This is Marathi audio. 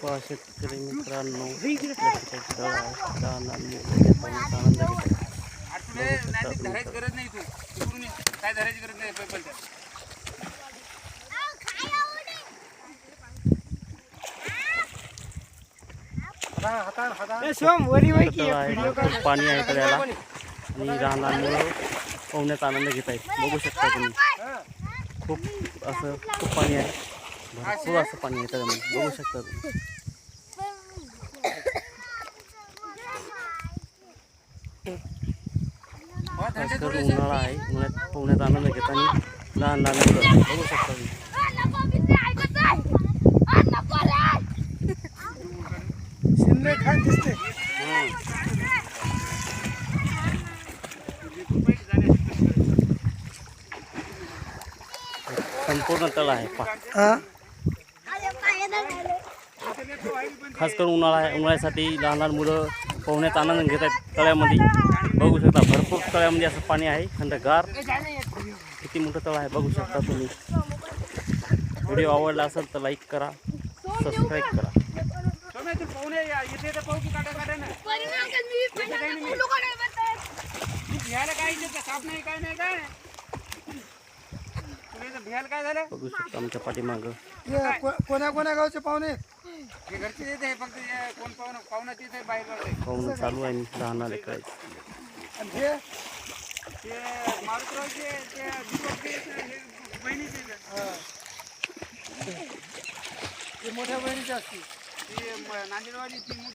पहा शेतकरी मित्रांनो, तळ आहे लहान पाण्याचा आनंद घेत आहे. धरायची गरज नाही, तू इकडून काय धरायची गरज नाही. खूप पाणी आहे तळ्याला आणि लहान मुलं पोहण्याचा आनंद घेत आहेत. बघू शकता तुम्ही, खूप पाणी आहे, भरपूर असं पाणी आहे तळ्यामध्ये. बघू शकता तुम्ही. खास करून उन्हाळा आहे, उन्हाळ्यात पोहण्याचा आनंद घेताना लहान मुलं बघू शकता तुम्ही. संपूर्ण तळ आहे पहा. खास करून उन्हाळा आहे, उन्हाळ्यासाठी लहान मुलं पोहण्याचा आनंद घेत आहेत तळ्यामध्ये. बघू शकता भरपूर तळ्यामध्ये असं पाणी आहे, थंडगार. किती मोठं तळ आहे बघू शकता तुम्ही. व्हिडिओ आवडला असेल तर लाईक करा, सबस्क्राईब करा. बघू शकता आमच्या पाठीमागं कोण्या गावचे पाहुणे घरचे येते, फक्त कोण पाहुणा तिथे बाहेर पाहुणं चालू आहे लहान लेकरायचं. मारुतरावचे बहिणीचे मोठ्या बहिणीचे असतील. नांदेडवाली ती